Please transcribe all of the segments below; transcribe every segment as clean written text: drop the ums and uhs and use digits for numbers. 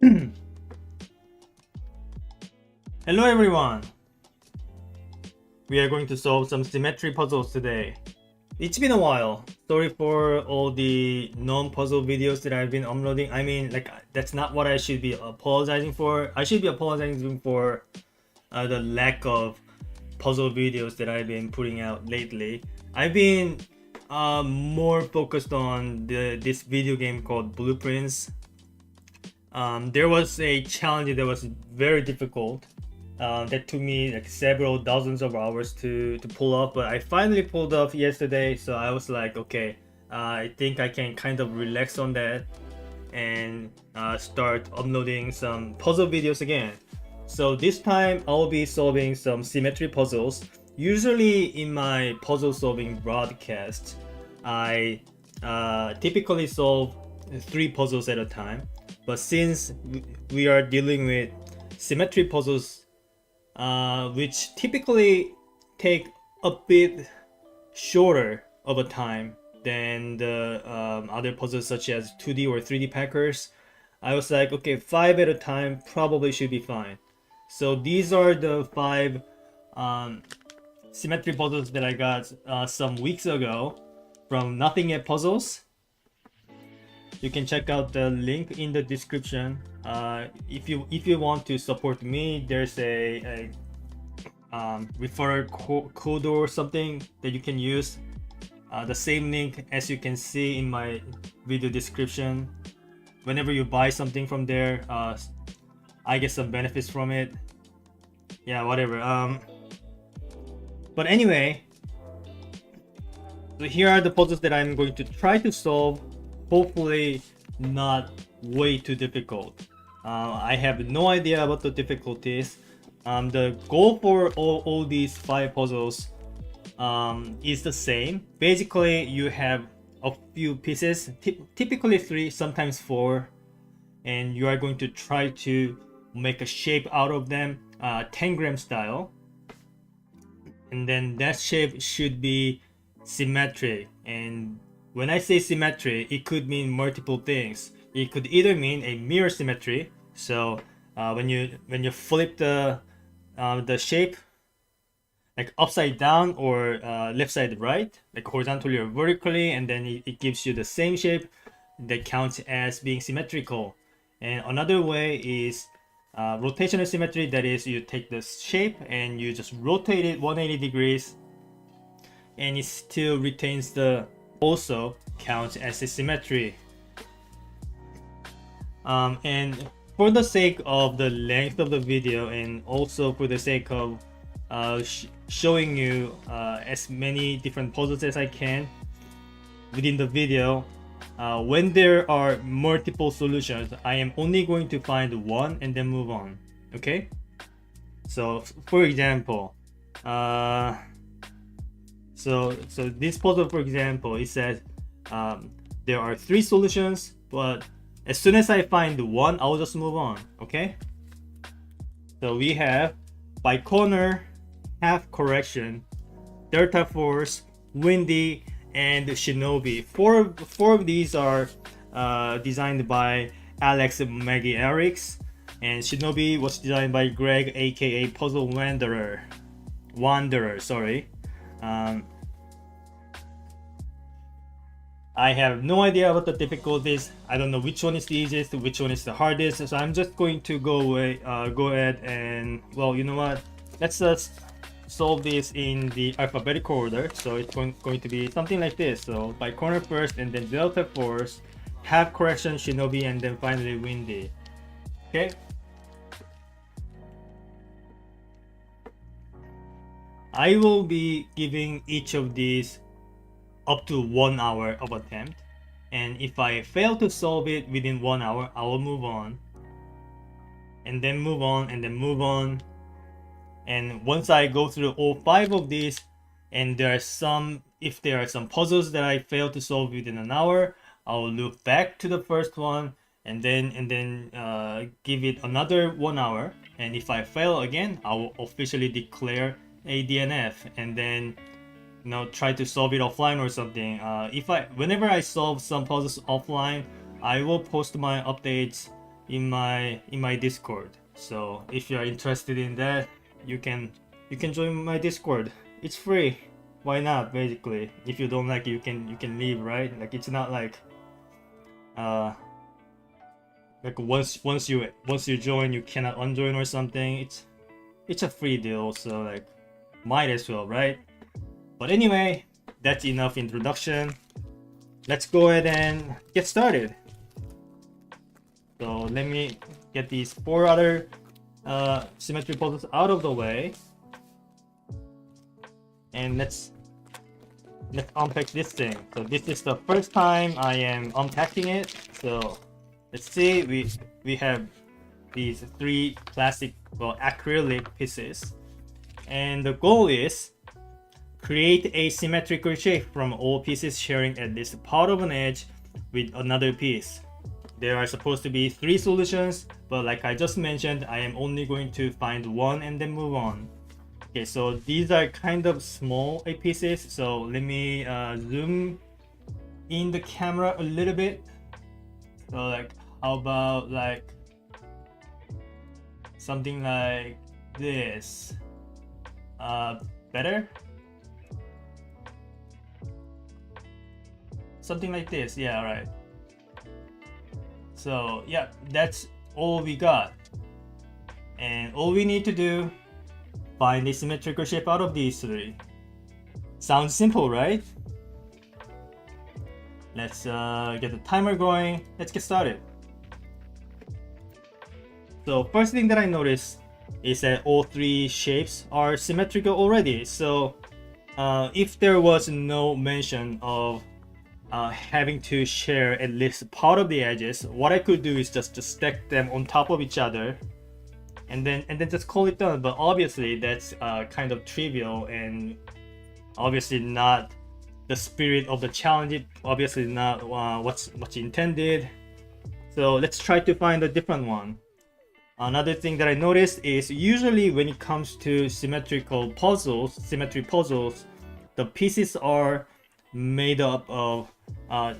Hello everyone! We are going to solve some symmetry puzzles today. It's been a while. Sorry for all the non-puzzle videos that I've been uploading. I mean, like, that's not what I should be apologizing for. I should be apologizing for the lack of puzzle videos that I've been putting out lately. I've been more focused on this video game called Blueprints. There was a challenge that was very difficult. That took me like several dozens of hours to pull off, but I finally pulled off yesterday. So I was like, okay, I think I can kind of relax on that and start uploading some puzzle videos again. So this time I'll be solving some symmetry puzzles. Usually in my puzzle solving broadcast, I typically solve 3 puzzles at a time. But since we are dealing with symmetry puzzles, which typically take a bit shorter of a time than the other puzzles such as 2D or 3D packers, I was like, okay, 5 at a time probably should be fine. So these are the 5 symmetry puzzles that I got some weeks ago from Nothing Yet Puzzles. You can check out the link in the description. If you want to support me, there's a referral code or something that you can use. The same link as you can see in my video description. Whenever you buy something from there, I get some benefits from it. Yeah, whatever. But anyway, so here are the puzzles that I'm going to try to solve. Hopefully not way too difficult. I have no idea about the difficulties. The goal for all these 5 puzzles is the same. Basically, you have a few pieces, typically 3, sometimes 4, and you are going to try to make a shape out of them, tangram style. And then that shape should be symmetric. And when I say symmetry, it could mean multiple things. It could either mean a mirror symmetry. So when you flip the shape like upside down or left side right, like horizontally or vertically, and then it gives you the same shape that counts as being symmetrical. And another way is rotational symmetry. That is, you take the shape and you just rotate it 180 degrees, and it still retains the also counts as a symmetry. And for the sake of the length of the video, and also for the sake of showing you as many different puzzles as I can within the video, when there are multiple solutions, I am only going to find one and then move on. Okay, so for example, so this puzzle, for example, it says there are 3 solutions, but as soon as I find one, I'll just move on. Okay, so we have Baikonur, half correction, delta force, windy, and Shinobi. Four of these are designed by Alex Magyarics, and Shinobi was designed by Greg, aka PuzzleWanderer. Sorry. I have no idea about the difficulties. I don't know which one is the easiest, which one is the hardest. So I'm just going to go ahead and, well, you know what? Let's just solve this in the alphabetical order. So it's going to be something like this. So Baikonur first, and then delta force, half correction, Shinobi, and then finally windy. Okay. I will be giving each of these up to 1 hour of attempt, and if I fail to solve it within 1 hour, I will move on, and then move on, and then move on. And once I go through all 5 of these, and if there are some puzzles that I fail to solve within an hour, I will look back to the first one and then give it another 1 hour. And if I fail again, I will officially declare a DNF, and then try to solve it offline or something. Whenever I solve some puzzles offline, I will post my updates in my Discord. So if you are interested in that, you can join my Discord. It's free. Why not? Basically, if you don't like it, you can leave, right? Like it's not like once you join, you cannot unjoin or something. It's a free deal, so like might as well, right? But anyway, that's enough introduction. Let's go ahead and get started. So let me get these 4 other symmetry puzzles out of the way, and let's unpack this thing. So this is the first time I am unpacking it. So let's see, we have these 3 plastic, well, acrylic pieces, and the goal is create a symmetrical shape from all pieces sharing at least part of an edge with another piece. There are supposed to be 3 solutions, but like I just mentioned, I am only going to find one and then move on. Okay, so these are kind of small pieces, so let me zoom in the camera a little bit. So like, how about like something like this? Better? Something like this, yeah, alright. So yeah, that's all we got. And all we need to do, find a symmetrical shape out of these 3. Sounds simple, right? Let's get the timer going. Let's get started. So first thing that I noticed is that all 3 shapes are symmetrical already. So if there was no mention of having to share at least part of the edges, what I could do is just to stack them on top of each other and then just call it done. But obviously that's kind of trivial and obviously not the spirit of the challenge, obviously not what's intended. So let's try to find a different one. Another thing that I noticed is usually when it comes to symmetry puzzles, the pieces are made up of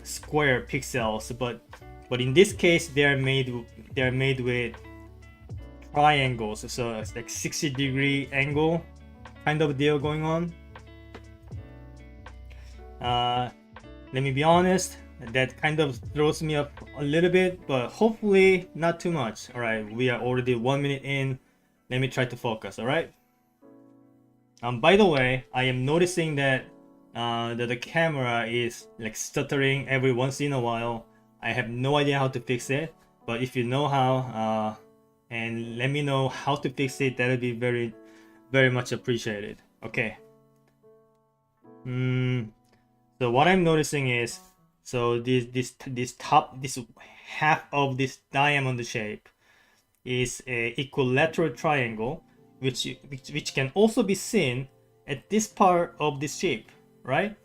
square pixels, but in this case they're made with triangles, so it's like 60-degree angle kind of deal going on. Let me be honest, that kind of throws me up a little bit, but hopefully not too much. All right, we are already 1 minute in. Let me try to focus. All right. By the way, I am noticing that the camera is like stuttering every once in a while. I have no idea how to fix it, but if you know how, and let me know how to fix it, that would be very, very much appreciated. Okay. So what I'm noticing is, so this half of this diamond shape is a equilateral triangle, which can also be seen at this part of this shape, right?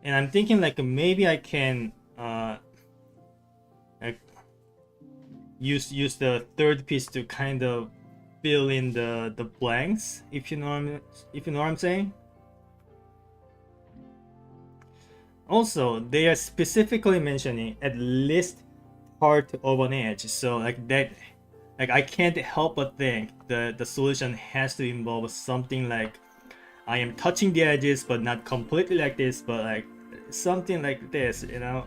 And I'm thinking like maybe I can like use the third piece to kind of fill in the blanks, if you know what I'm saying. Also, they are specifically mentioning at least part of an edge, so like that, like I can't help but think the solution has to involve something like I am touching the edges, but not completely like this, but like something like this, you know,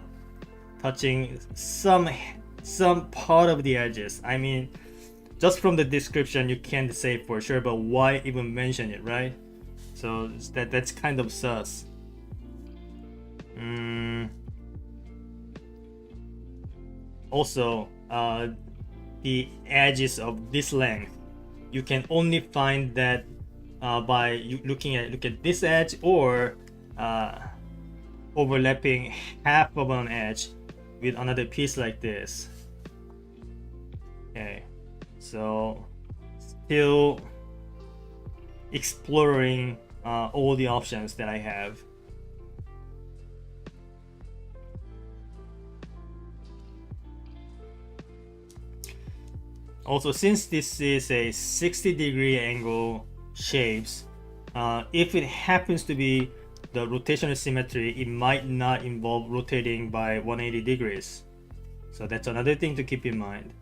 touching some part of the edges. I mean, just from the description you can't say for sure, but why even mention it, right? So that's kind of sus. Also, the edges of this length, you can only find that by look at this edge or overlapping half of an edge with another piece like this. Okay, so still exploring all the options that I have. Also, since this is a 60-degree angle shapes, if it happens to be the rotational symmetry, it might not involve rotating by 180 degrees. So that's another thing to keep in mind.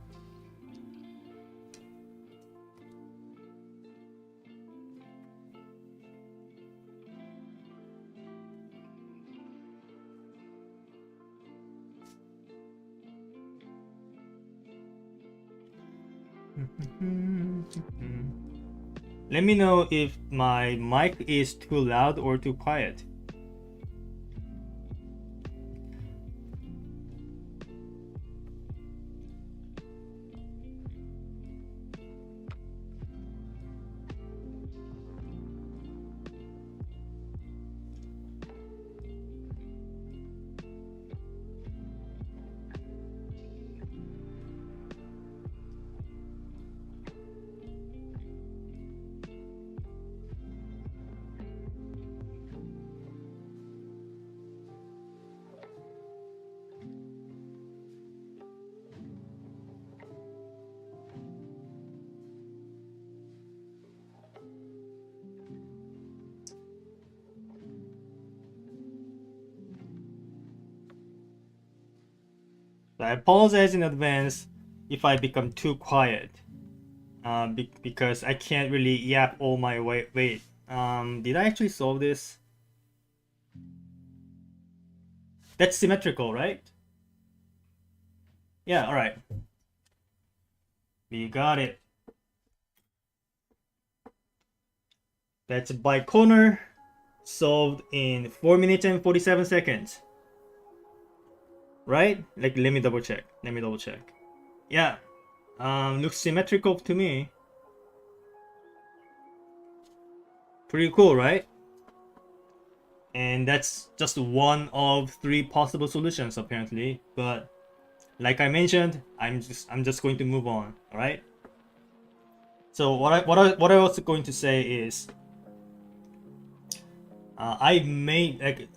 Let me know if my mic is too loud or too quiet. So I apologize in advance if I become too quiet, because I can't really yap all my weight. Wait, did I actually solve this? That's symmetrical, right? Yeah, alright. We got it. That's Baikonur, solved in 4 minutes and 47 seconds. Right? Like, let me double check. Yeah. Looks symmetrical to me. Pretty cool, right? And that's just one of 3 possible solutions apparently. But like I mentioned, I'm just going to move on. All right. So what I was going to say is, I may, like,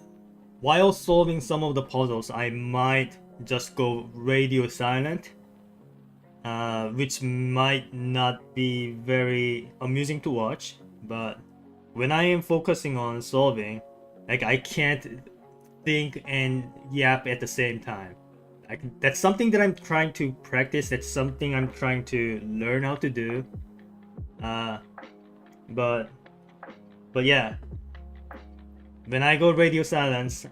while solving some of the puzzles, I might just go radio silent, which might not be very amusing to watch. But when I am focusing on solving, like, I can't think and yap at the same time. Like, that's something that I'm trying to practice. That's something I'm trying to learn how to do. But yeah, when I go radio silence,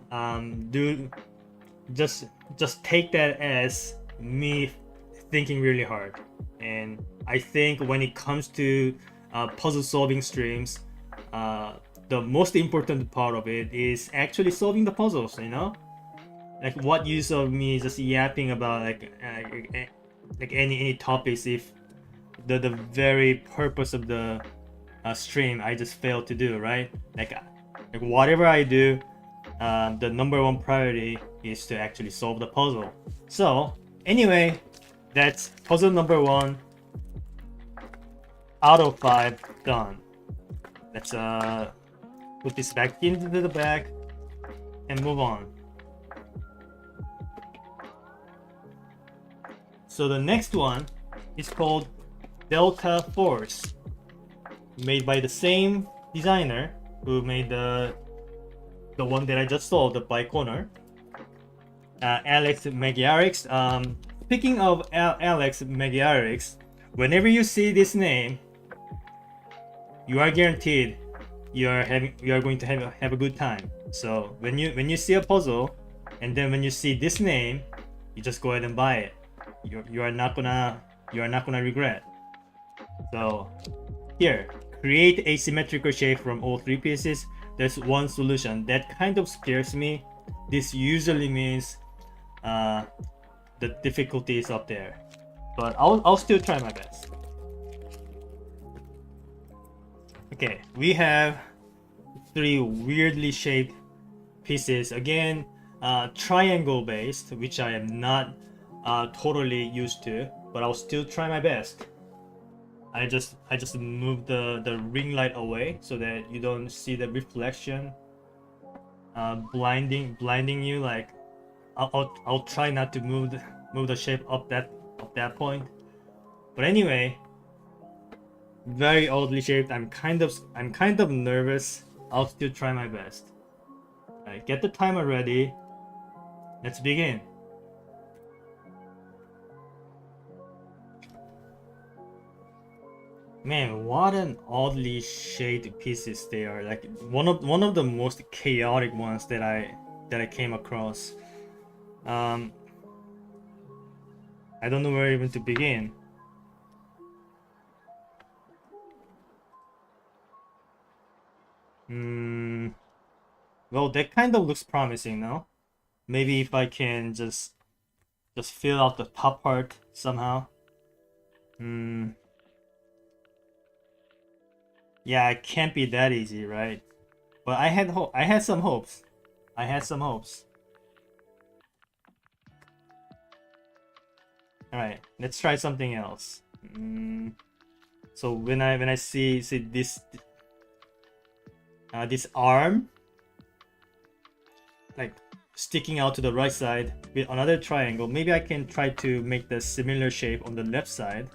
just take that as me thinking really hard. And I think when it comes to puzzle solving streams, the most important part of it is actually solving the puzzles, you know? Like, what use of me just yapping about like any topics if the very purpose of the stream I just failed to do, right? Like whatever I do, the number 1 priority is to actually solve the puzzle. So anyway, that's puzzle number 1 out of 5 done. Let's put this back into the bag and move on. So the next one is called Delta Force, made by the same designer who made the one that I just solved, the Baikonur, Alex Magyarics. Speaking of Alex Magyarics, whenever you see this name, you are guaranteed you are going to have a good time. So when you see a puzzle, and then when you see this name, you just go ahead and buy it. You are not gonna regret. So here, create a symmetrical shape from all 3 pieces. There's one solution that kind of scares me. This usually means the difficulty is up there, but I'll still try my best. Okay, we have 3 weirdly shaped pieces. Again, triangle based, which I am not totally used to, but I'll still try my best. I just move the ring light away so that you don't see the reflection blinding you. Like, I'll try not to move the shape up that point. But anyway, very oddly shaped. I'm kind of nervous. I'll still try my best. Alright, get the timer ready. Let's begin. Man, what an oddly shaped pieces they are. Like one of the most chaotic ones that I came across. I don't know where even to begin. Well, that kind of looks promising now. Maybe if I can just fill out the top part somehow. Yeah, it can't be that easy, right? But I had hope. I had some hopes. I had some hopes. All right, let's try something else. So when I see this this arm like sticking out to the right side with another triangle, maybe I can try to make the similar shape on the left side.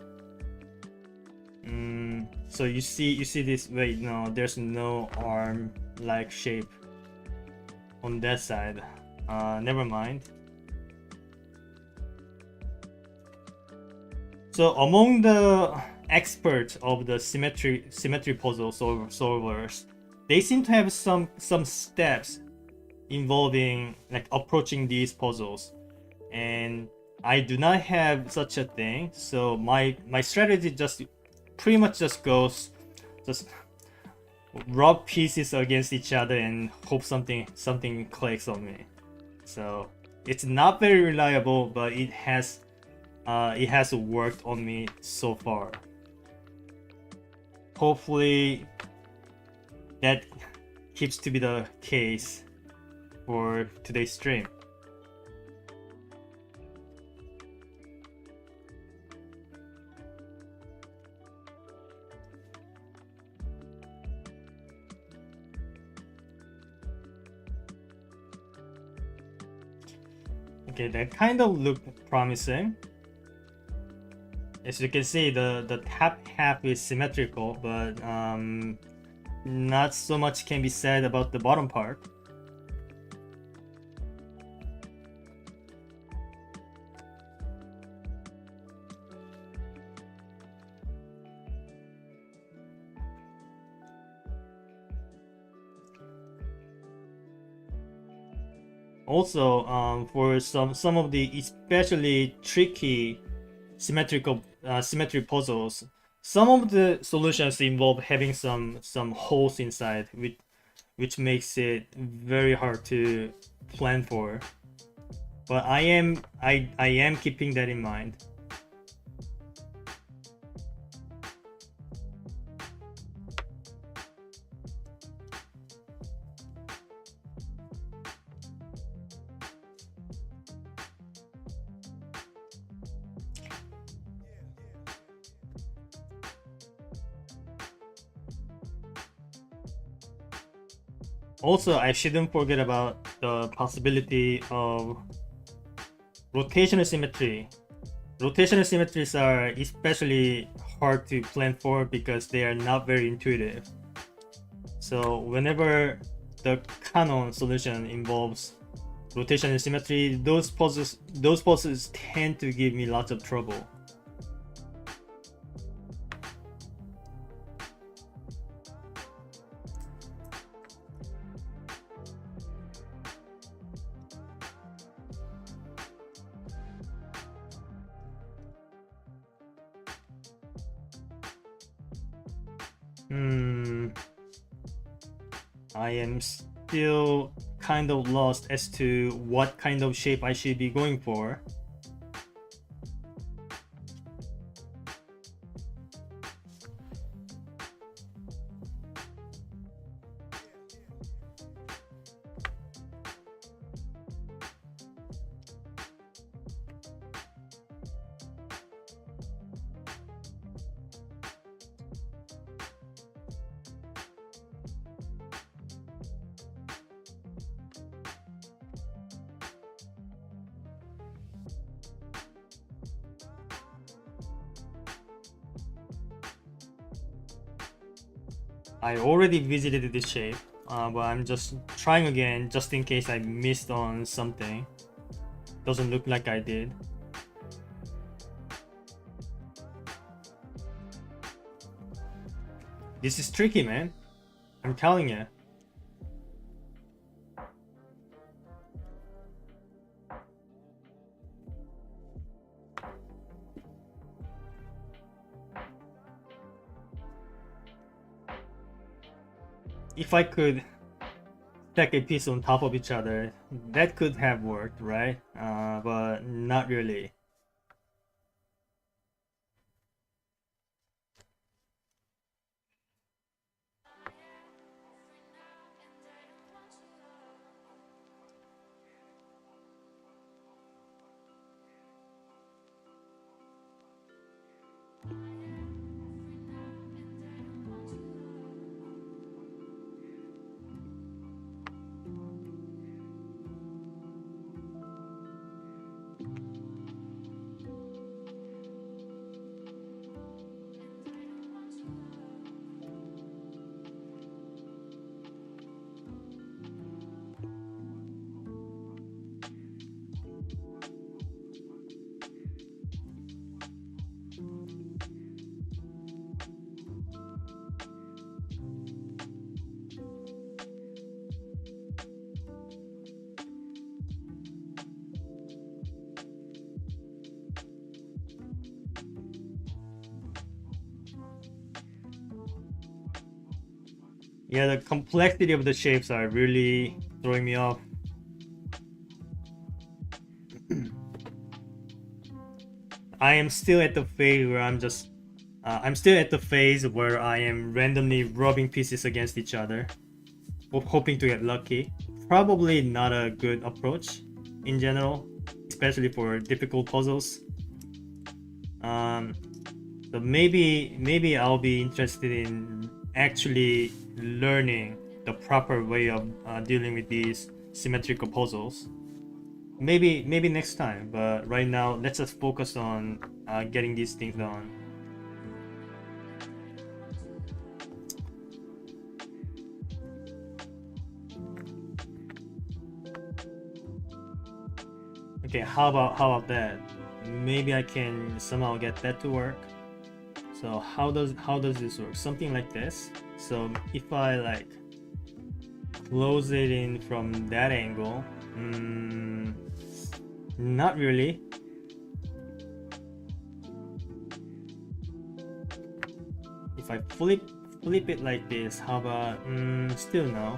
So you see this. Wait, no, there's no arm like shape on that side. Never mind. So among the experts of the symmetry puzzle solvers, they seem to have some steps involving like approaching these puzzles, and I do not have such a thing. So my strategy just pretty much just goes rub pieces against each other and hope something clicks on me. So it's not very reliable, but it has worked on me so far. Hopefully that keeps to be the case for today's stream. Okay, that kind of looked promising. As you can see, the top half is symmetrical, but not so much can be said about the bottom part. Also, for some of the especially tricky symmetry puzzles, some of the solutions involve having some holes inside, which makes it very hard to plan for. But I am keeping that in mind. Also, I shouldn't forget about the possibility of rotational symmetry. Rotational symmetries are especially hard to plan for because they are not very intuitive. So whenever the canon solution involves rotational symmetry, those puzzles tend to give me lots of trouble. I am still kind of lost as to what kind of shape I should be going for. I already visited this shape, but I'm just trying again just in case I missed on something. Doesn't look like I did. This is tricky, man. I'm telling you. If I could stack a piece on top of each other, that could have worked, right? But not really. Yeah, the complexity of the shapes are really throwing me off. I am still at the phase where I'm still at the phase where I am randomly rubbing pieces against each other, hoping to get lucky. Probably not a good approach in general, especially for difficult puzzles. So maybe I'll be interested in actually learning the proper way of dealing with these symmetrical puzzles. Maybe next time, but right now let's just focus on getting these things done. Okay, how about that? Maybe I can somehow get that to work. So how does this work? Something like this. So if I like close it in from that angle, not really. If I flip it like this, how about still no.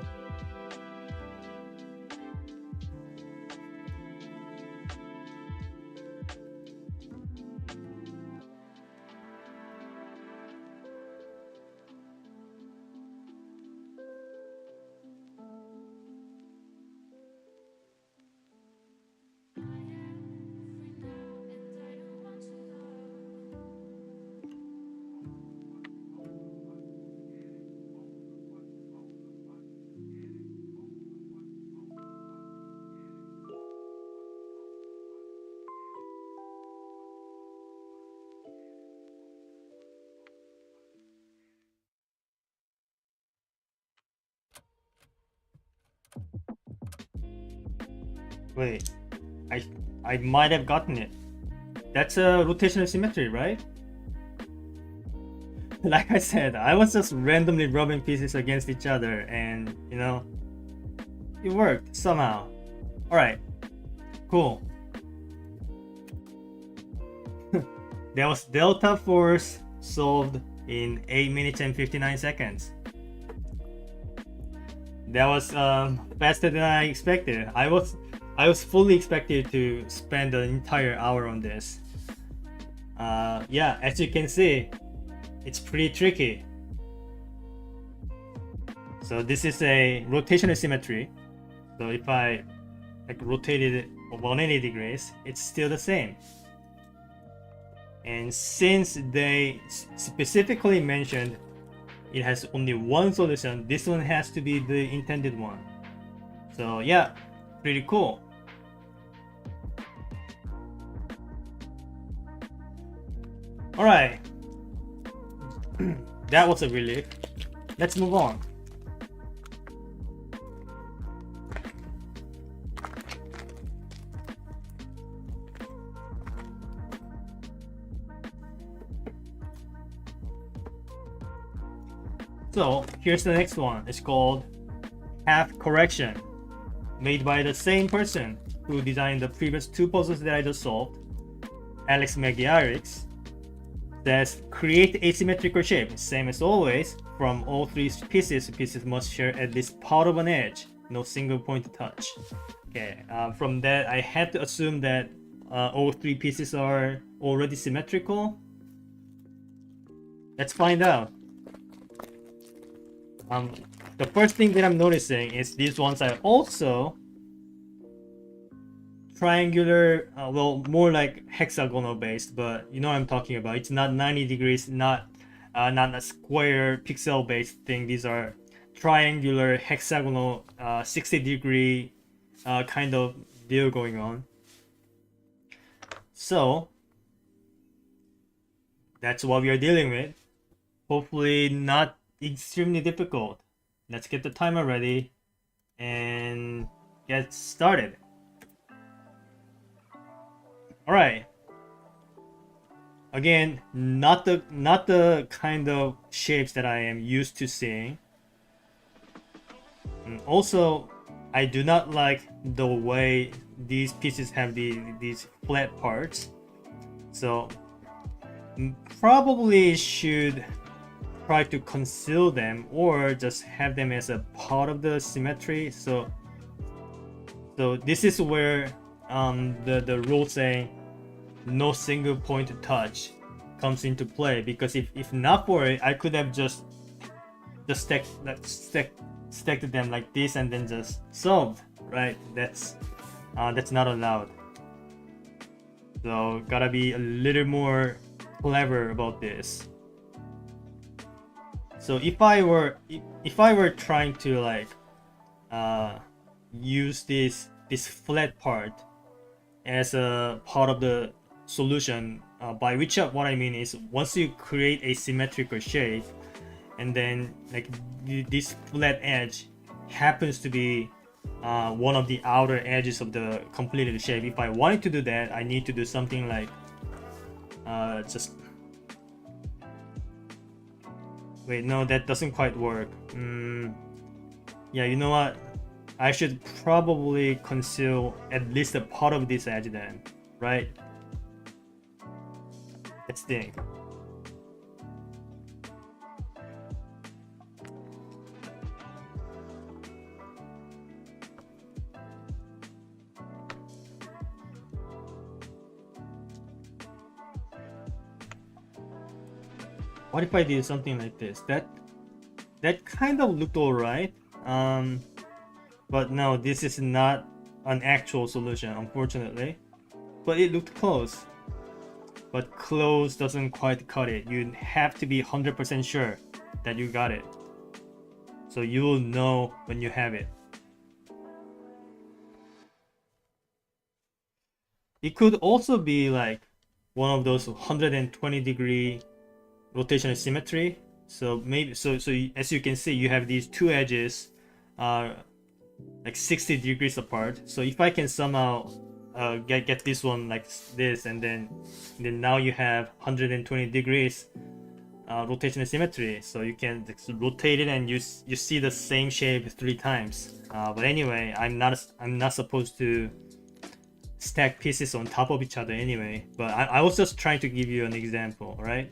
Wait, I might have gotten it. That's a rotational symmetry, right? Like I said, I was just randomly rubbing pieces against each other and, you know, it worked somehow. Alright, cool. That was delta force solved in 8 minutes and 59 seconds. That was faster than I expected. I was fully expected to spend an entire hour on this. Yeah, as you can see, it's pretty tricky. So this is a rotational symmetry. So if I like rotated it 180 degrees, it's still the same. And since they specifically mentioned it has only one solution, this one has to be the intended one. So yeah, pretty cool. Alright. That was a relief. Let's move on. So here's the next one. It's called Half Correction, made by the same person who designed the previous two puzzles that I just solved, Alex Magyarics. Says create asymmetrical shape, same as always. From all three pieces must share at least part of an edge, no single point to touch. Okay, from that I had to assume that all three pieces are already symmetrical. Let's find out. The first thing that I'm noticing is these ones are also triangular, well, more like hexagonal based, but you know what I'm talking about. It's not 90 degrees, not a square pixel based thing. These are triangular hexagonal 60-degree kind of deal going on. So that's what we are dealing with. Hopefully not extremely difficult. Let's get the timer ready and get started. All right. Again, not the kind of shapes that I am used to seeing. And also, I do not like the way these pieces have these flat parts. So probably should try to conceal them or just have them as a part of the symmetry. So this is where the rule saying no single point to touch comes into play, because if not for it, I could have just stacked them like this and then just solved, right? That's not allowed. So gotta be a little more clever about this. So if I were trying to like use this flat part as a part of the solution, by which what I mean is, once you create a symmetrical shape and then like this flat edge happens to be one of the outer edges of the completed shape, if I wanted to do that, I need to do something like just wait, no, that doesn't quite work. Yeah, you know what, I should probably conceal at least a part of this edge then, right? Let's think. What if I did something like this? That kind of looked alright. But no, this is not an actual solution, unfortunately. But it looked close. But close doesn't quite cut it. You have to be 100% sure that you got it. So you will know when you have it. It could also be like one of those 120-degree rotational symmetry. So maybe so as you can see, you have these two edges like 60 degrees apart. So if I can somehow get this one like this, and then now you have 120 degrees rotational symmetry. So you can rotate it and you see the same shape 3 times. But anyway, I'm not supposed to stack pieces on top of each other anyway. But I was just trying to give you an example, right?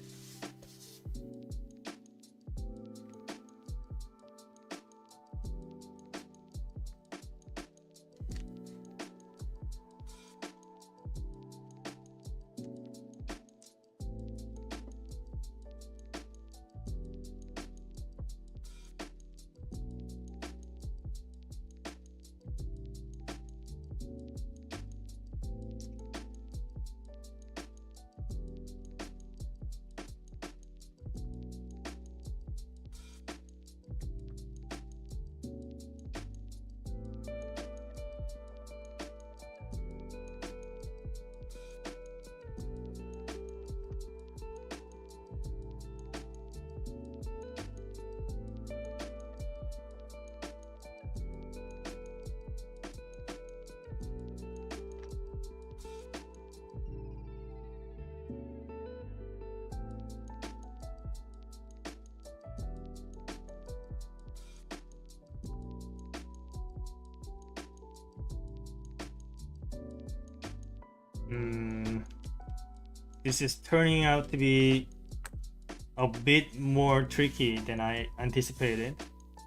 This is turning out to be a bit more tricky than I anticipated.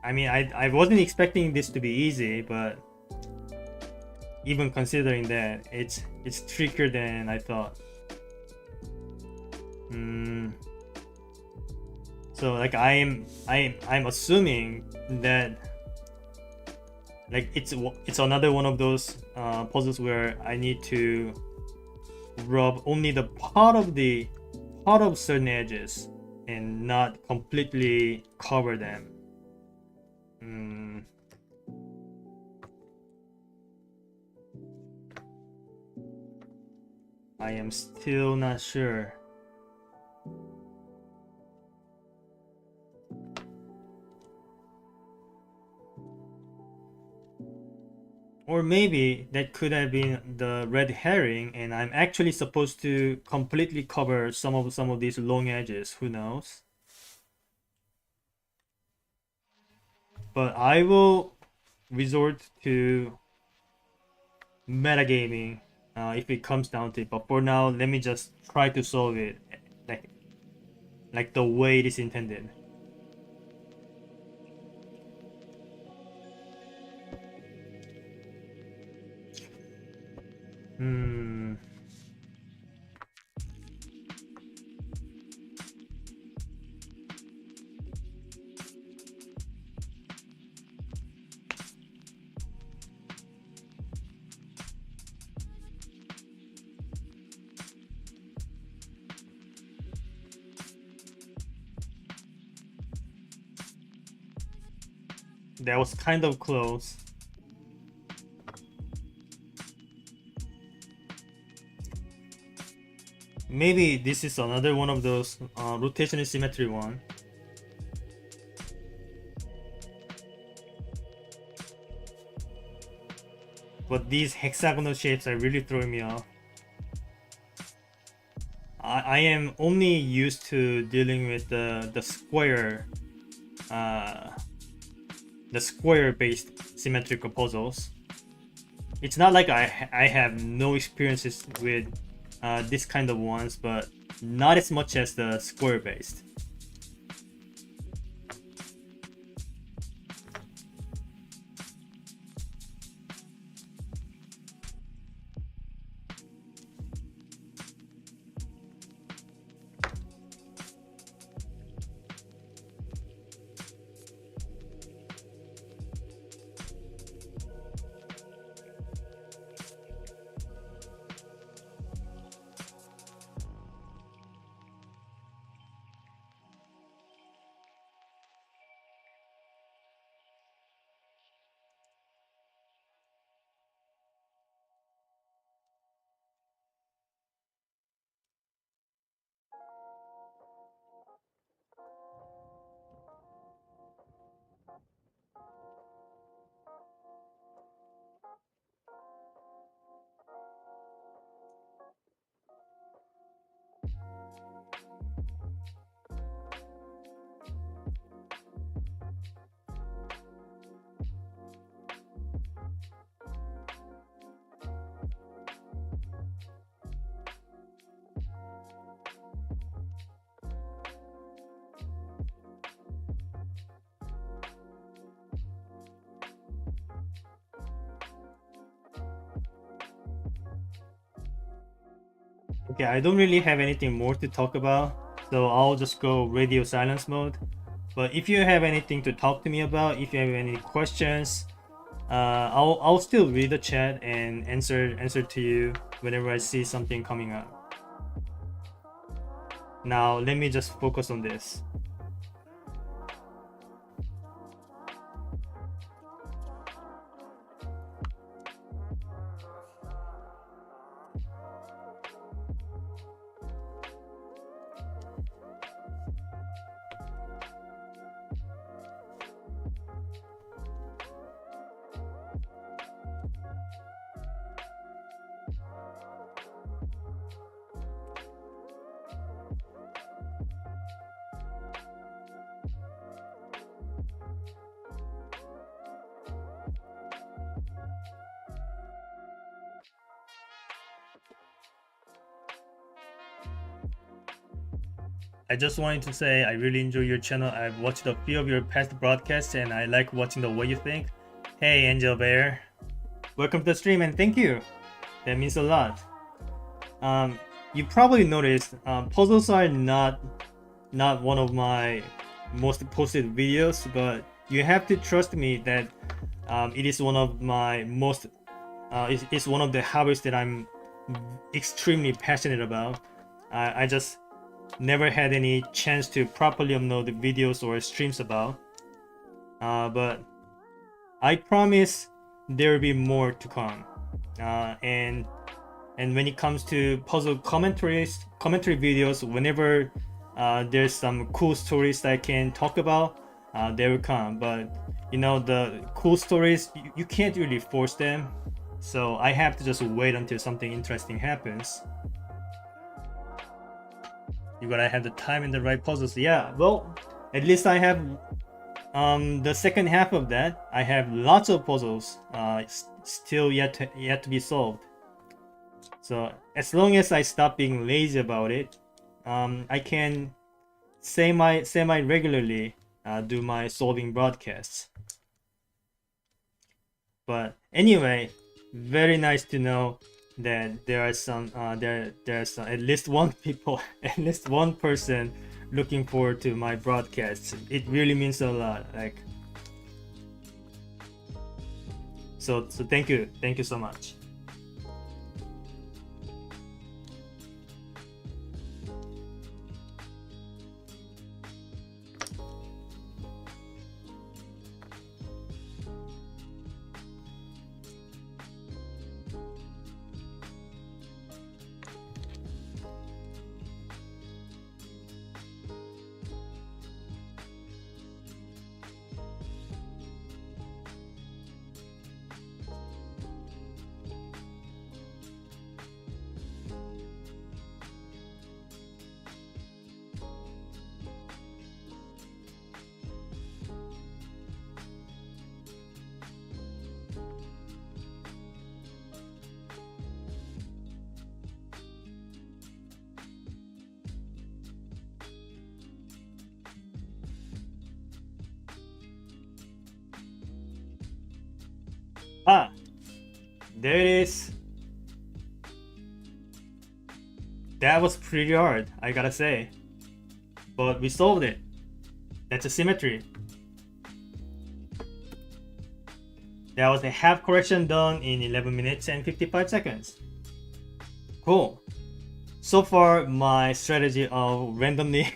I mean, I wasn't expecting this to be easy, but even considering that, it's trickier than I thought. So like I'm assuming that like it's another one of those puzzles where I need to rub only the part of certain edges and not completely cover them. I am still not sure. Or maybe that could have been the red herring and I'm actually supposed to completely cover some of these long edges, who knows? But I will resort to metagaming if it comes down to it. But for now, let me just try to solve it like the way it is intended. That was kind of close. Maybe this is another one of those rotational symmetry one. But these hexagonal shapes are really throwing me off. I am only used to dealing with the square based symmetrical puzzles. It's not like I have no experiences with this kind of ones, but not as much as the square based. Okay, I don't really have anything more to talk about, so I'll just go radio silence mode. But if you have anything to talk to me about, if you have any questions, I'll still read the chat and answer to you whenever I see something coming up. Now let me just focus on this. I just wanted to say I really enjoy your channel. I've watched a few of your past broadcasts and I like watching the way you think. Hey Angel Bear, welcome to the stream and thank you. That means a lot. You probably noticed puzzles are not one of my most posted videos, but you have to trust me that it is one of my most it's one of the hobbies that I'm extremely passionate about. I just never had any chance to properly upload the videos or streams about, but I promise there will be more to come. And when it comes to puzzle commentary videos, whenever there's some cool stories that I can talk about, they will come. But you know, the cool stories, you can't really force them, so I have to just wait until something interesting happens. You gotta have the time and the right puzzles. Yeah, well, at least I have the second half of that. I have lots of puzzles still yet to be solved. So as long as I stop being lazy about it, I can semi regularly do my solving broadcasts. But anyway, very nice to know that there are some there's at least one person looking forward to my broadcasts. It really means a lot. Like, so thank you so much. Ah, there it is. That was pretty hard, I gotta say. But we solved it. That's a symmetry. That was a half correction done in 11 minutes and 55 seconds. Cool. So far, my strategy of randomly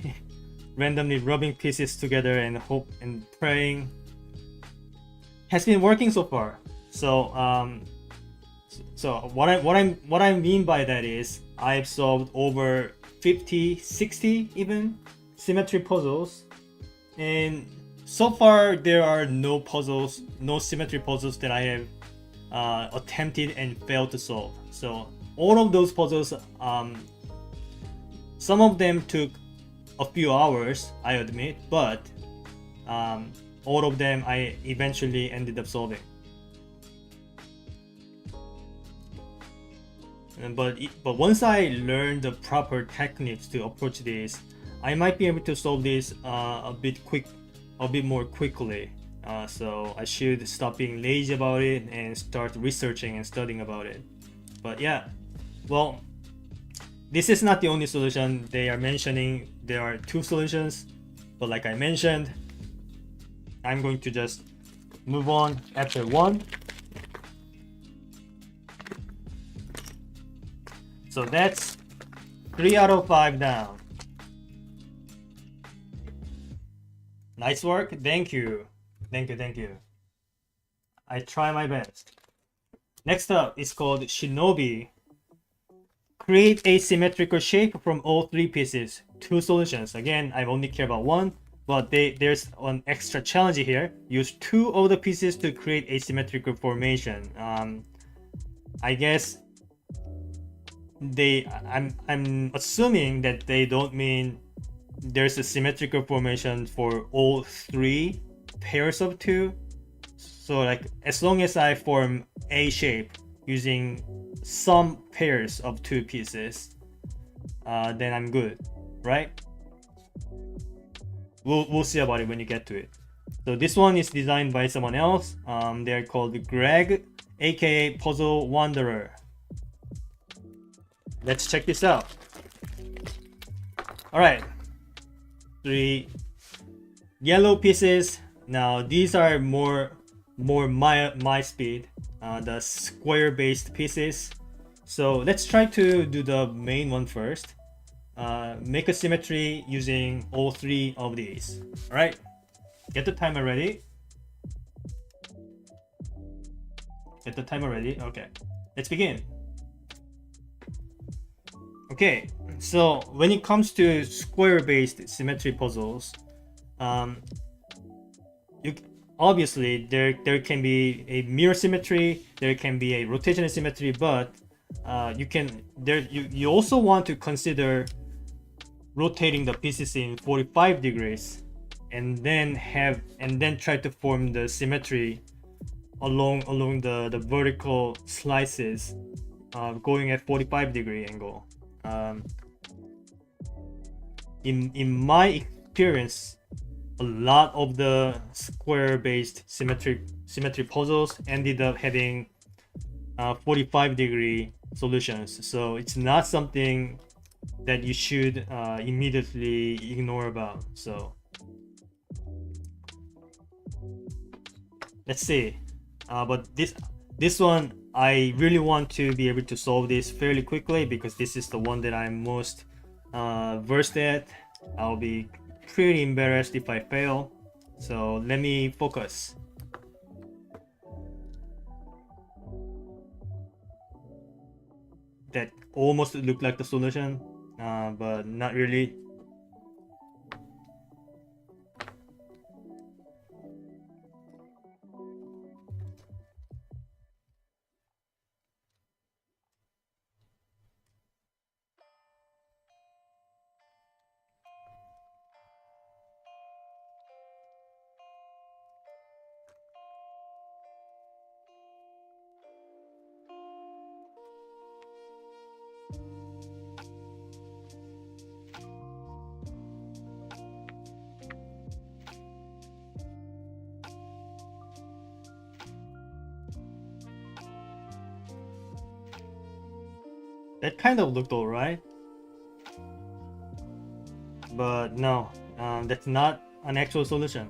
rubbing pieces together and hope and praying has been working so far. So what I mean by that is I've solved over 50, 60 even symmetry puzzles, and so far there are no symmetry puzzles that I have attempted and failed to solve. So all of those puzzles, some of them took a few hours, I admit, but all of them I eventually ended up solving. But once I learn the proper techniques to approach this, I might be able to solve this a bit more quickly. So I should stop being lazy about it and start researching and studying about it. But yeah, well, this is not the only solution they are mentioning. There are two solutions, but like I mentioned, I'm going to just move on after one. So that's 3 out of 5 down. Nice work. Thank you. Thank you. I try my best. Next up is called Shinobi. Create a symmetrical shape from all 3 pieces. 2 solutions. Again, I only care about one, but there's an extra challenge here. Use 2 of the pieces to create a symmetrical formation. I guess I'm assuming that they don't mean there's a symmetrical formation for all 3 pairs of 2. So like as long as I form a shape using some pairs of 2 pieces, then I'm good, right? we'll see about it when you get to it. So this one is designed by someone else. They're called Greg, aka PuzzleWanderer. Let's check this out. All right, 3 yellow pieces. Now these are more my speed, the square based pieces. So let's try to do the main one first. Make a symmetry using all 3 of these. All right, get the timer ready. Get the timer ready. Okay, let's begin. Okay, so when it comes to square-based symmetry puzzles, you obviously there can be a mirror symmetry, there can be a rotational symmetry, but you also want to consider rotating the pieces in 45 degrees, and then try to form the symmetry along the vertical slices, going at 45-degree angle. In my experience, a lot of the square-based symmetry puzzles ended up having 45-degree solutions. So it's not something that you should immediately ignore about. So let's see. But this one, I really want to be able to solve this fairly quickly because this is the one that I'm most versed at. I'll be pretty embarrassed if I fail. So let me focus. That almost looked like the solution, but not really. That kind of looked alright, but no, that's not an actual solution.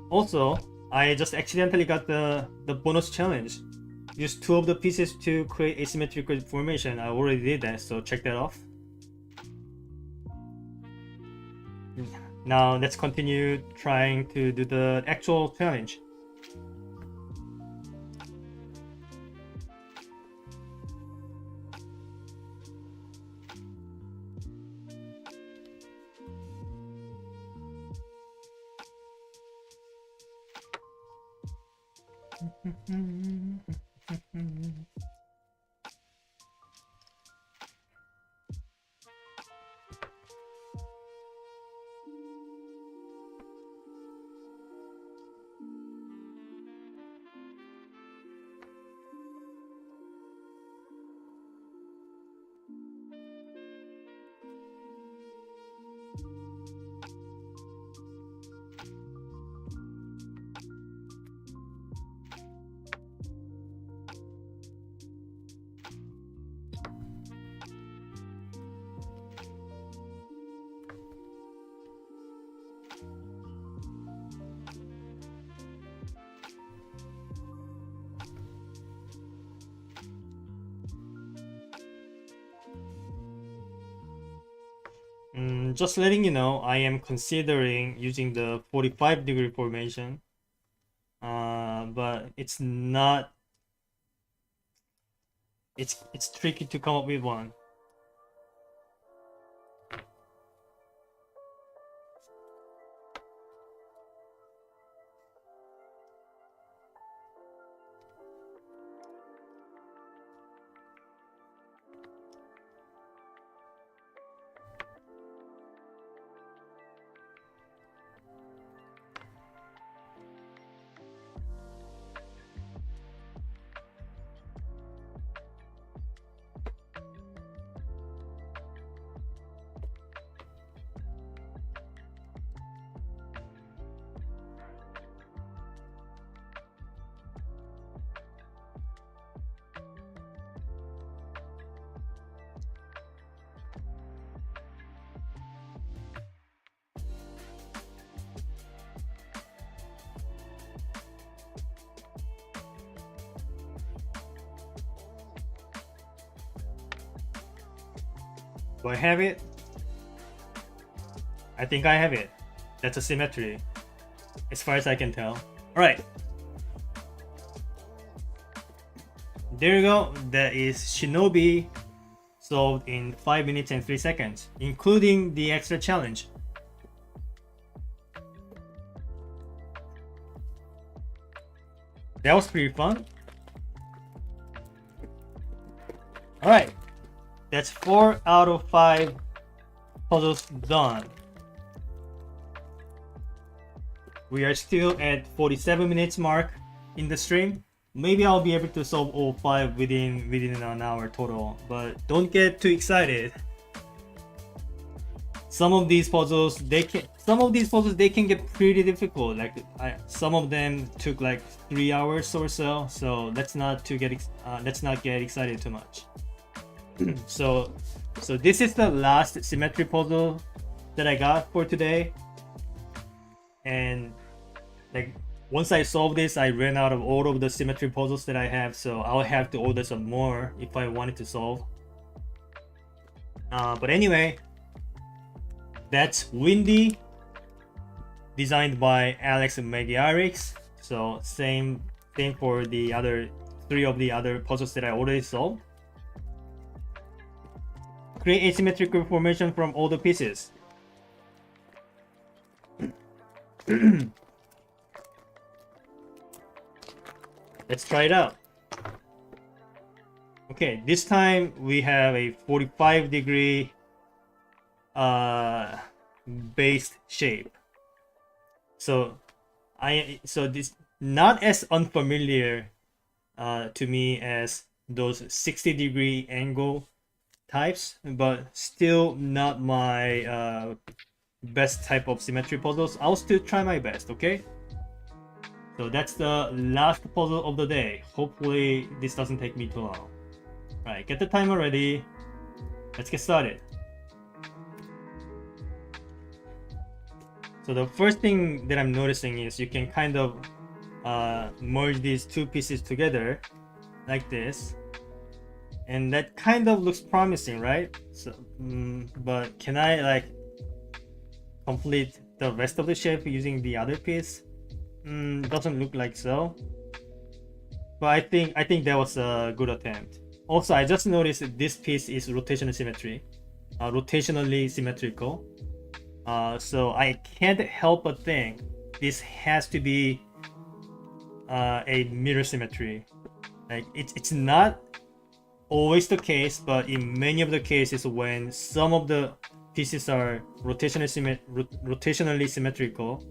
Also, I just accidentally got the bonus challenge. Use 2 of the pieces to create asymmetrical formation. I already did that, so check that off. Now let's continue trying to do the actual challenge. Just letting you know, I am considering using the 45-degree formation, but it's not. It's tricky to come up with one. Do I have it? I think I have it. That's a symmetry, as far as I can tell. Alright. There you go. That is Shinobi solved in 5 minutes and 3 seconds, including the extra challenge. That was pretty fun. Alright. That's 4 out of 5 puzzles done. We are still at 47 minutes mark in the stream. Maybe I'll be able to solve all 5 within an hour total, but don't get too excited. Some of these puzzles they can get pretty difficult. Like some of them took like 3 hours or so. So let's not get excited too much. So this is the last symmetry puzzle that I got for today, and like once I solve this, I ran out of all of the symmetry puzzles that I have, so I'll have to order some more if I wanted to solve. But anyway, that's Windy, designed by Alex Magyarics. So same for the other 3 of the other puzzles that I already solved. Create asymmetrical formation from all the pieces. Let's try it out. Okay, this time we have a 45-degree based shape. So this not as unfamiliar to me as those 60-degree angle types, but still not my best type of symmetry puzzles. I'll still try my best, okay? So that's the last puzzle of the day. Hopefully this doesn't take me too long. Alright, get the timer ready. Let's get started. So the first thing that I'm noticing is you can kind of merge these 2 pieces together like this. And that kind of looks promising, right? So, but can I like complete the rest of the shape using the other piece? Doesn't look like so. But I think that was a good attempt. Also, I just noticed that this piece is rotationally symmetrical. So I can't help but think this has to be a mirror symmetry. Like it's not always the case, but in many of the cases when some of the pieces are rotationally symmetrical,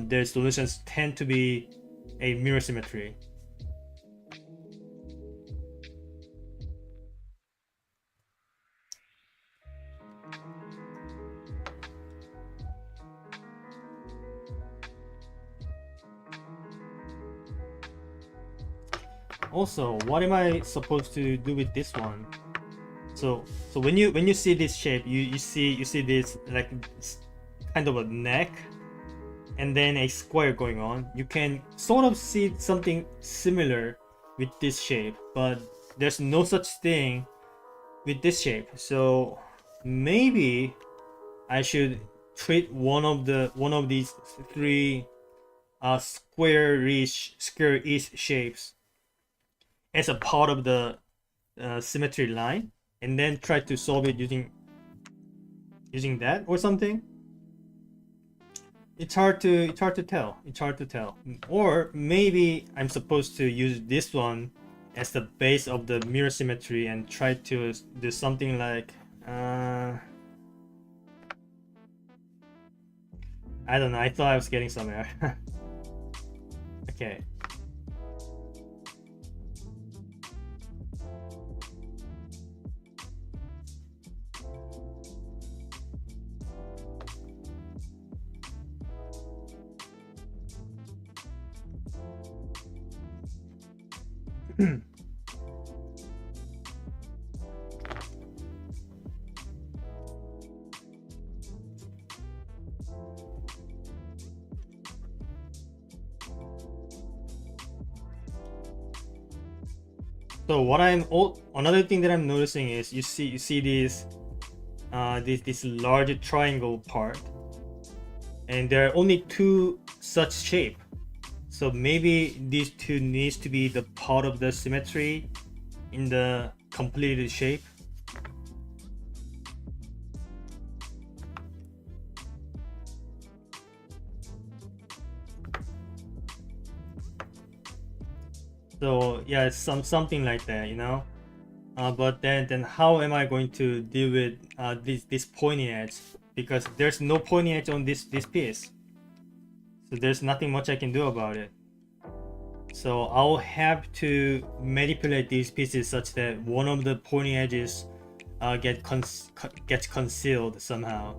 their solutions tend to be a mirror symmetry. Also, what am I supposed to do with this one? So when you see this shape, you see this like kind of a neck and then a square going on. You can sort of see something similar with this shape, but there's no such thing with this shape. So maybe I should treat one of these 3 square-ish shapes as a part of the symmetry line, and then try to solve it using that or something. It's hard to tell. Or maybe I'm supposed to use this one as the base of the mirror symmetry and try to do something like I don't know. I thought I was getting somewhere. Okay. So another thing that I'm noticing is you see these this large triangle part, and there are only two such shape. So maybe these two needs to be the part of the symmetry in the completed shape. So yeah, it's something like that, you know. But then how am I going to deal with this pointy edge? Because there's no pointy edge on this piece, so there's nothing much I can do about it. So I'll have to manipulate these pieces such that one of the pointy edges gets concealed somehow.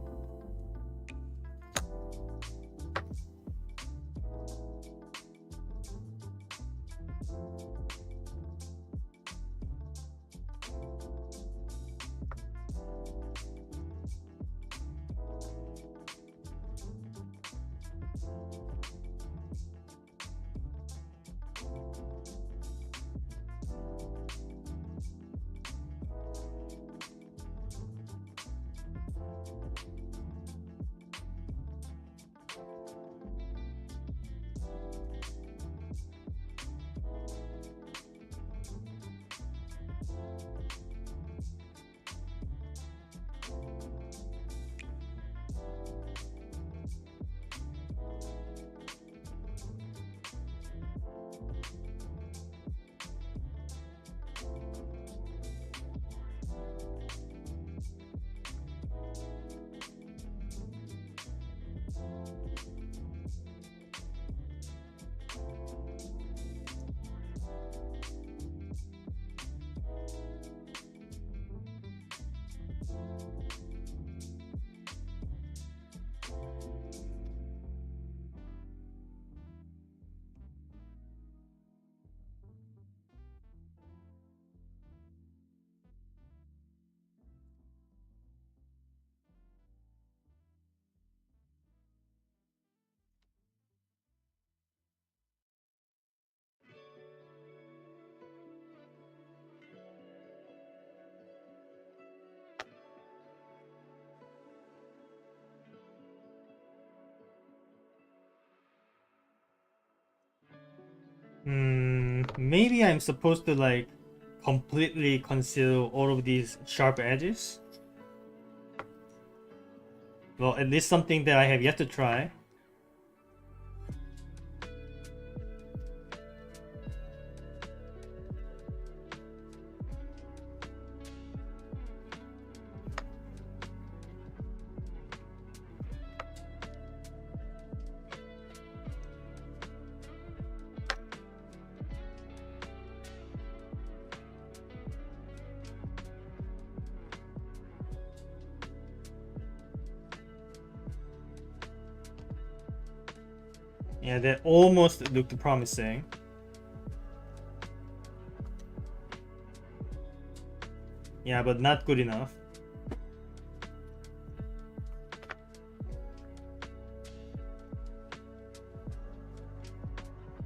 Maybe I'm supposed to like completely conceal all of these sharp edges. Well, at least something that I have yet to try. Yeah, that almost looked promising. Yeah, but not good enough.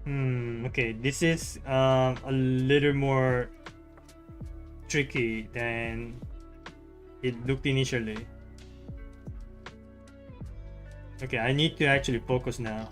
Okay, this is a little more tricky than it looked initially. Okay, I need to actually focus now.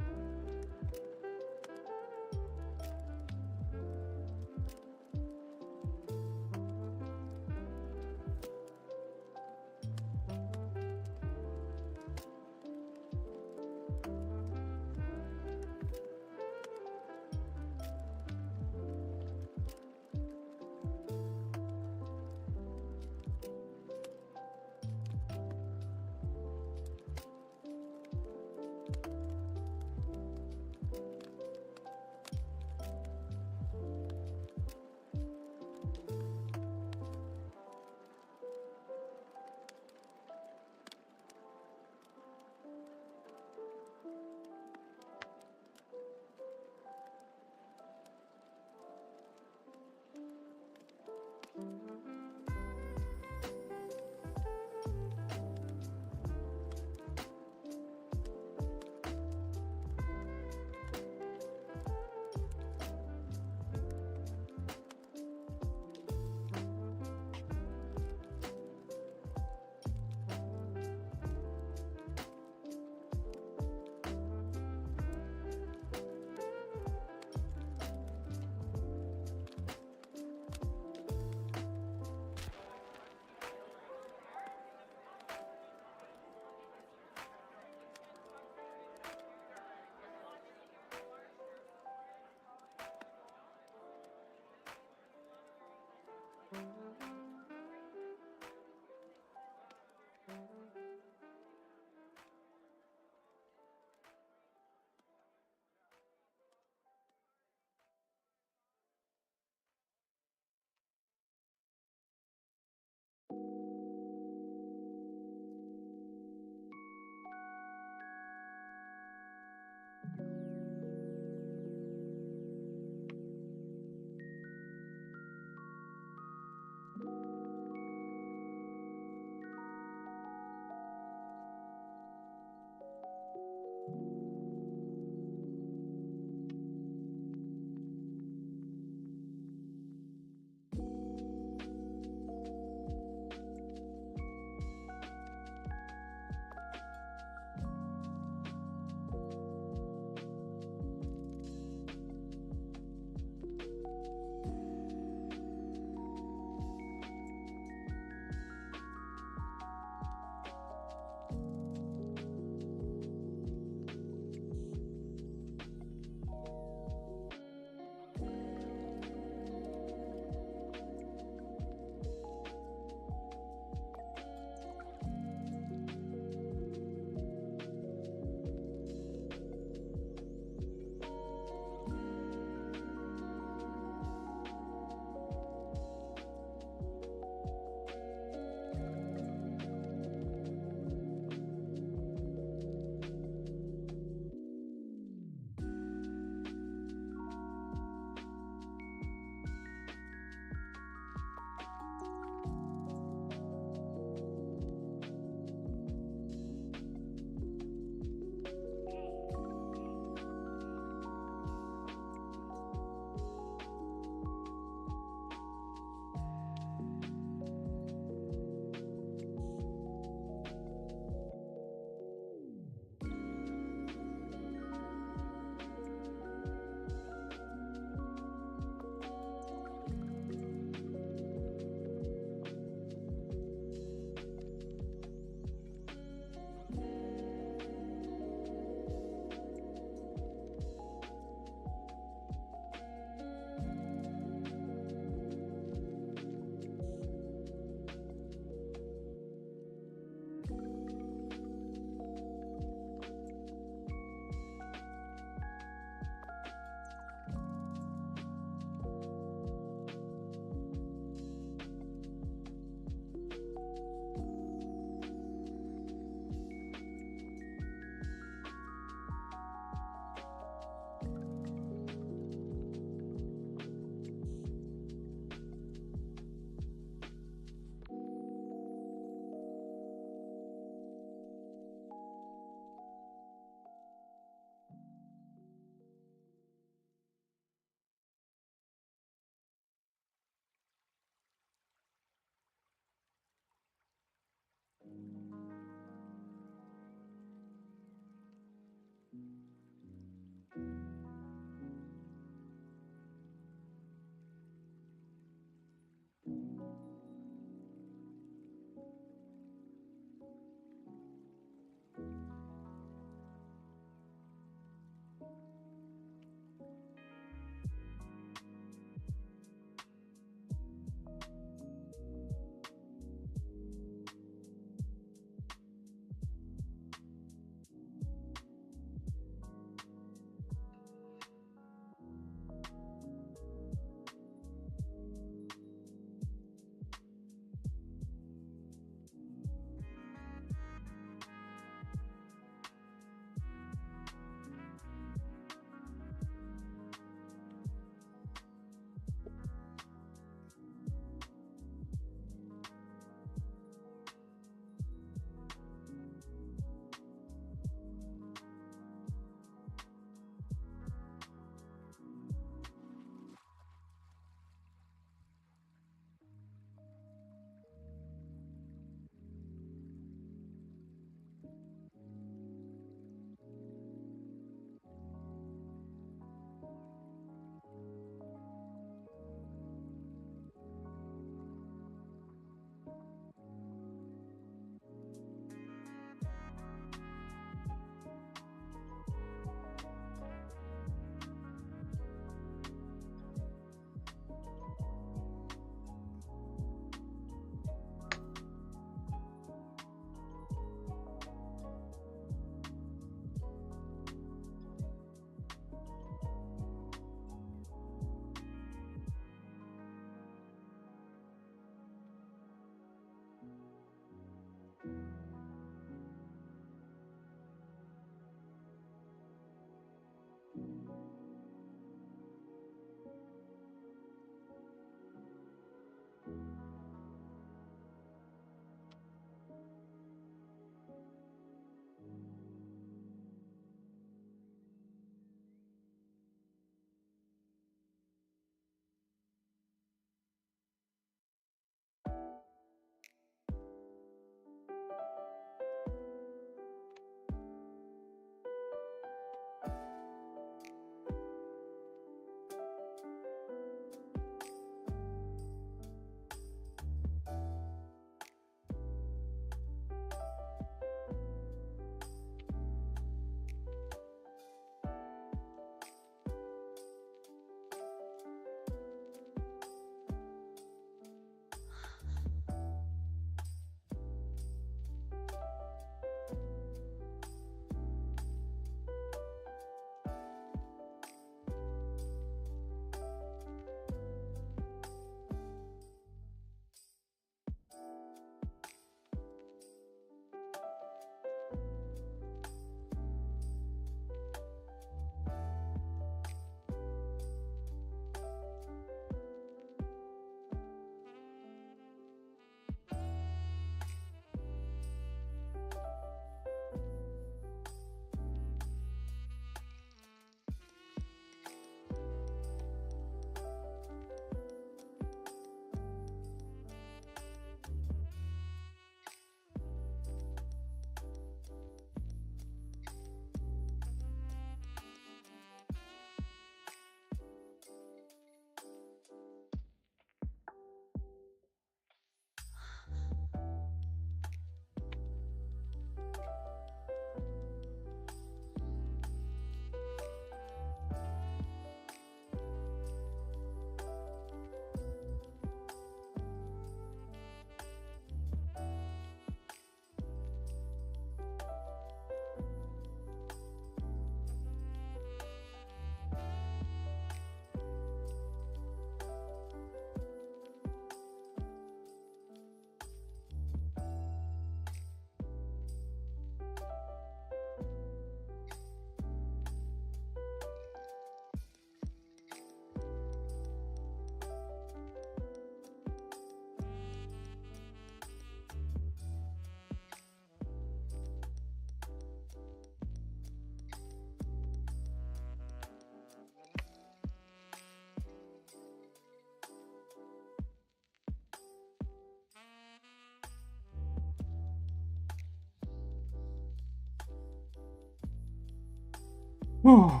Whew.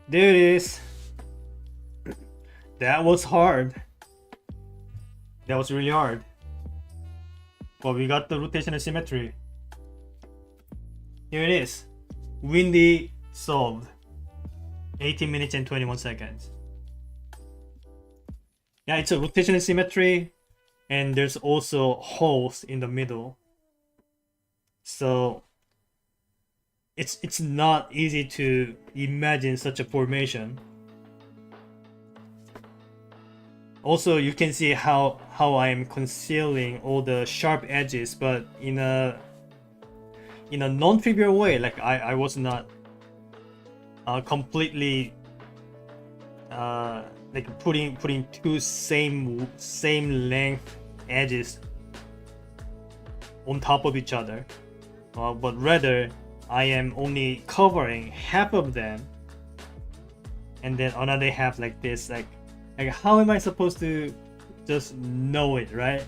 There it is. That was hard. That was really hard. But we got the rotational symmetry. Here it is. Windy solved. 18 minutes and 21 seconds. Yeah, it's a rotational symmetry, and there's also holes in the middle. So it's not easy to imagine such a formation. Also, you can see how I am concealing all the sharp edges, but in a non-trivial way. Like I was not completely like putting two same length edges on top of each other, but rather I am only covering half of them, and then another half like this. Like how am I supposed to just know it, right?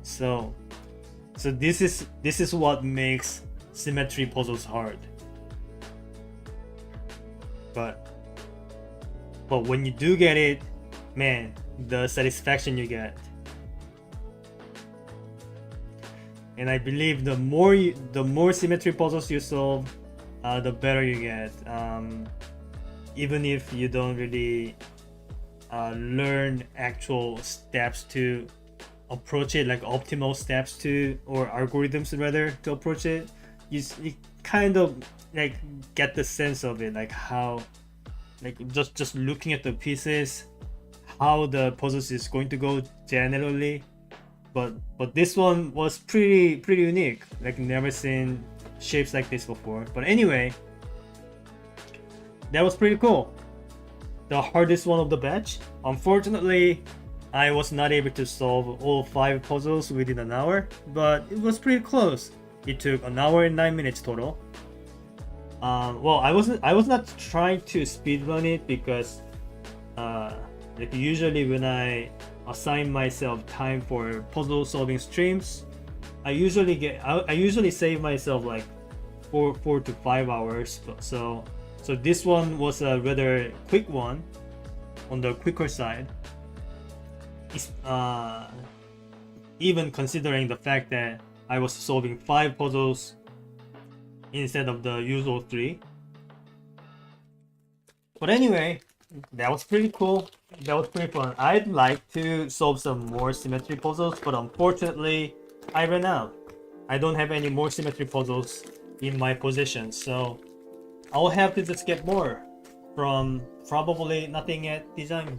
So this is what makes symmetry puzzles hard. But when you do get it, man, the satisfaction you get. And I believe the more symmetry puzzles you solve, the better you get. Even if you don't really learn actual steps to approach it, like optimal steps to, or algorithms rather, to approach it, you kind of like get the sense of it, like how, like just looking at the pieces, how the puzzles is going to go generally. But this one was pretty unique. Like never seen shapes like this before. But anyway, that was pretty cool. The hardest one of the batch. Unfortunately, I was not able to solve all 5 puzzles within an hour, but it was pretty close. It took an hour and 9 minutes total. Well, I was not trying to speedrun it because like usually when I assign myself time for puzzle solving streams, I usually save myself like 4 to 5 hours. So this one was a rather quick one, on the quicker side. Even considering the fact that I was solving 5 puzzles instead of the usual 3. But anyway, that was pretty cool. That was pretty fun. I'd like to solve some more symmetry puzzles, but unfortunately, I ran out. I don't have any more symmetry puzzles in my possession, so I'll have to just get more from probably Nothing at Design.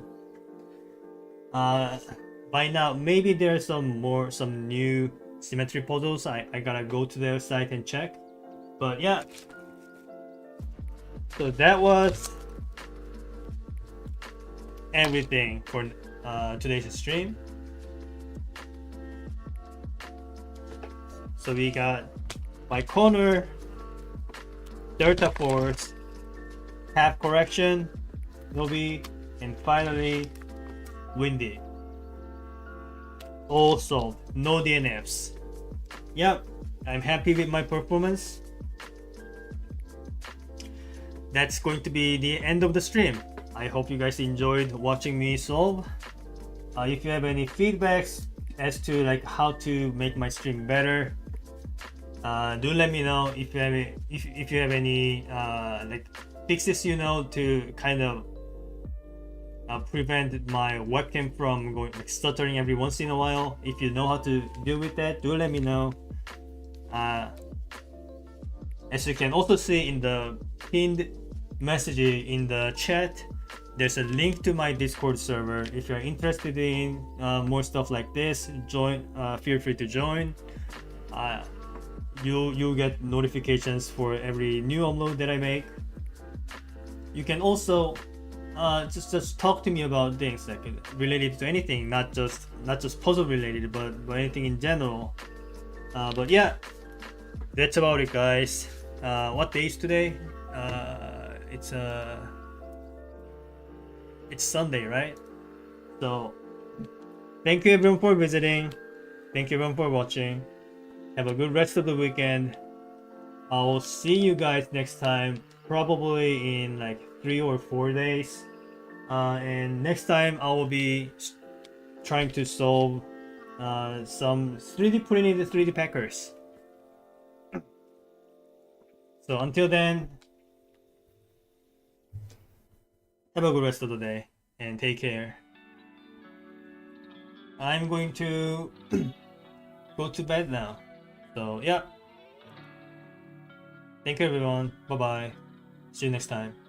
By now, maybe there's some new symmetry puzzles. I gotta go to their site and check. But yeah, so that was everything for today's stream. So we got Baikonur, Delta Force, Half Correction, Shinobi, and finally Windy. All solved, no DNFs. Yep, I'm happy with my performance. That's going to be the end of the stream. I hope you guys enjoyed watching me solve. If you have any feedbacks as to like how to make my stream better, do let me know. If you have any like fixes, to kind of prevent my webcam from going like stuttering every once in a while. If you know how to deal with that, do let me know. As you can also see in the pinned message in the chat, there's a link to my Discord server. If you're interested in more stuff like this, feel free to join. You'll get notifications for every new upload that I make. You can also just talk to me about things like related to anything, not just puzzle related, but anything in general. But yeah, that's about it, guys. What day is today? It's Sunday, right? So thank you everyone for visiting. Thank you everyone for watching. Have a good rest of the weekend. I'll see you guys next time, probably in like 3 or 4 days. And next time I will be trying to solve some 3D printed 3D packers. So until then, have a good rest of the day and take care. I'm going to go to bed now. So yeah. Thank you everyone. Bye bye. See you next time.